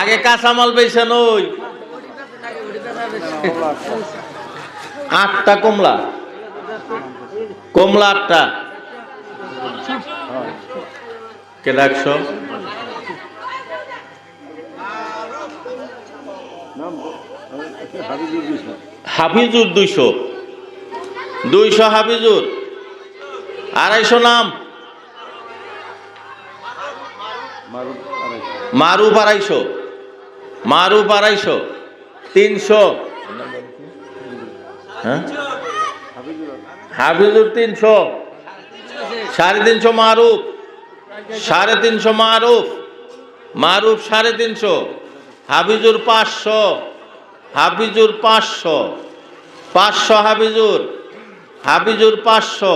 আগে কাঁচামাল বেছেন ওই 8টা কমলা, কমলা 8টা কে ডাকছো? হাফিজুর 200, 200 হাফিজুর। 250 নাম মারুফ 250, মারুফ 250, 300। হ্যাঁ হাফিজুর 300, 350 মারুফ, 350 মারুফ, মারুফ 350, হাফিজুর 500, হাফিজুর 500, 500 হাফিজুর, হাফিজুর 500,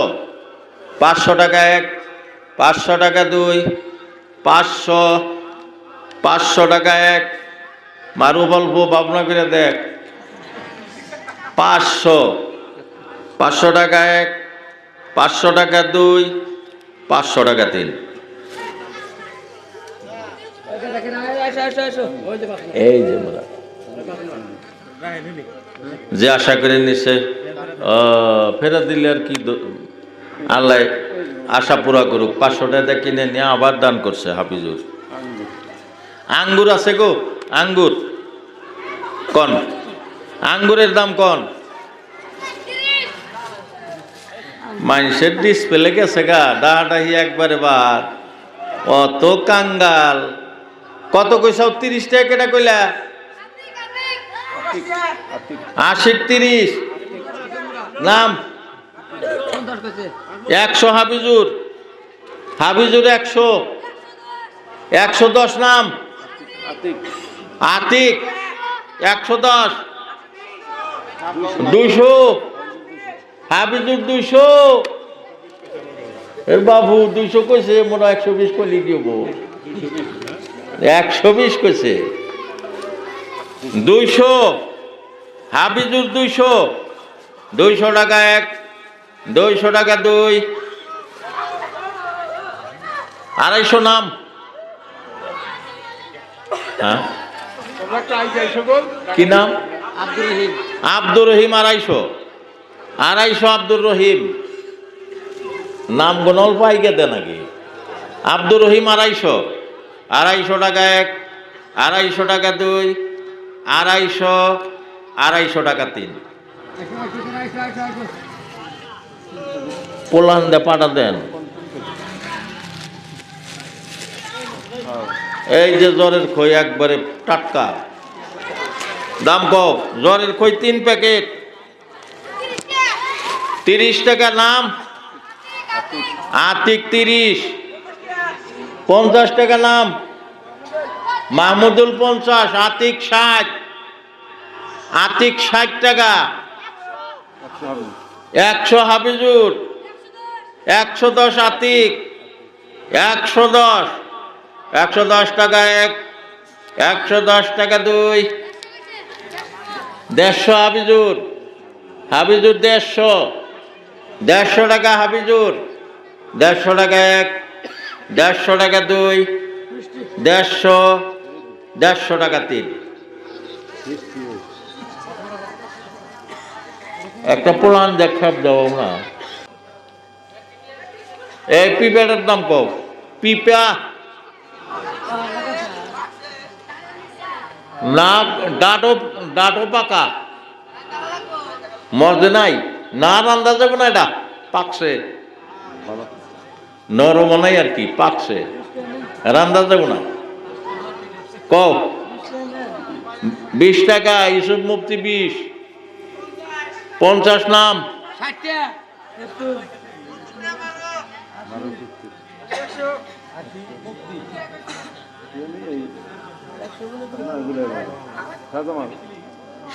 500 টাকা 1, 500 টাকা 2, 500, 500 টাকা 1, মারুফ অল্প ভাবনা করে দেখ। 500, 500 টাকা 1, 500 টাকা 2, 500 টাকা 3। এই যে মোরা যে আশা করে নিছে ফেরত দিলে আর কি, আল্লাহ আশা পুরা করুক। 500 টাকা কিনে নিয়ে আবার দান করছে হাফিজুর। আঙ্গুর আছে গো, আঙ্গুর কন, আঙ্গুরের দাম কন? মানুষের ডিসপ্লে গেছে গা, ডাহাডাহি একবারে বাদ। অত কাঙ্গাল। কত কইসাও? 30 টাকা কেটা কইলা? আশিক 30 নাম 100 হাফিজুর, হাফিজুর 100, 110 নাম আতিক 110, 200 হাফিজুর 200। এর বাবু 200 কইছে, মোরা 120 কইলি দিব। 120 কইছে। 200 হাফিজুর 200, 200 টাকা 1, 200 টাকা 2, 250 নাম। হ্যাঁ কি নাম? আব্দুর রহিম 250, 250 আব্দুর রহিম। নাম গণল পাই গেতে নাকি? আব্দুর রহিম 250, 250 টাকা 1, 250 টাকা 2, 250, 250 টাকা 3। পোলান দে পাঠা দেন। এই যে জ্বরের খই একবারে টাটকা, দাম কম। জ্বরের খই 3 প্যাকেট 30 টাকা নাম। আতিক 30, 50 টাকা নাম। মাহমুদুল 50, আতিক 60, আতিক 60 টাকা। 100 হাফিজুর, 110 আতিক, 110, 110 টাকা 1, 110 টাকা 2, 150 হাফিজুর, হাফিজুর 150, 150 টাকা হাফিজুর, 150 টাকা 1, 150 টাকা 2, 150, 150 টাকা 3। একটা প্লান দেখাব দেবো না। এই পিঁপড়ার দাম কম। পিঁপা না, ডাটো ডাটো পাকা মজে নাই না, রান্দা যাবে না। এটা পাকছে, নরম নাই আর কি, পাকছে, রান্দা যাবে না। কও 20 টাকা। ইউসুফ মুফতি 20, 50 নাম।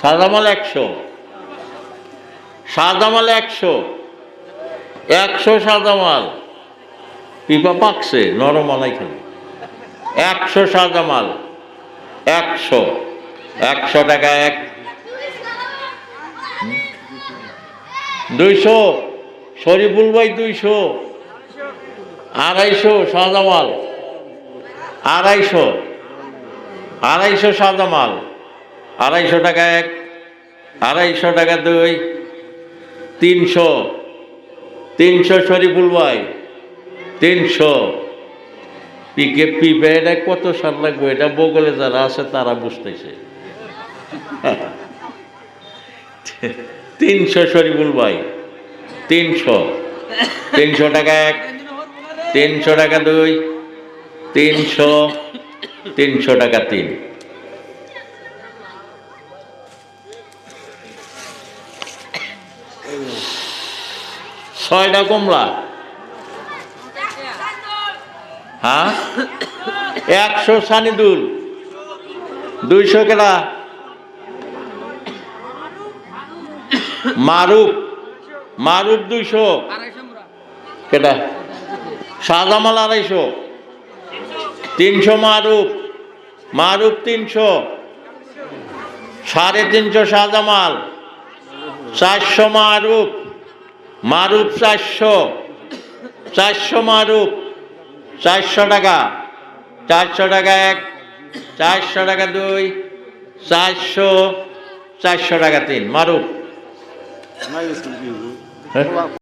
সাদামাল 100, সাদামাল 100, 100 সাদামাল। পিপা পাকছে, নরম নাই খালি। 100 সাদামাল, 100, 100 টাকা 1, 200 শরীফুল ভাই 200, 250 সাদামাল, 250, 250 শাহজামাল, 250 টাকা 1, 250 টাকা 2, 300, 300 শরীফুল ভাই, 300। পিপে এটা কত সার লাগবে, এটা বগলে যারা আছে তারা বুঝতেছে। 300 শরীফুল ভাই, 300, 300 টাকা 1, 300 টাকা 2, 300, 300 টাকা 3। ছয়টা কমলা, হ্যাঁ 100 সানিদুল, 200 কেটা মারুফ, মারুফ 200 কেটা শাহজামাল 250, 300 মারুফ, মারুফ 300, 350 শাহজামাল, 400 মারুফ, মারুফ 400, 400 মারুফ, 400 টাকা, 400 টাকা 1, 400 টাকা 2, 400, 400 টাকা 3 মারুফ।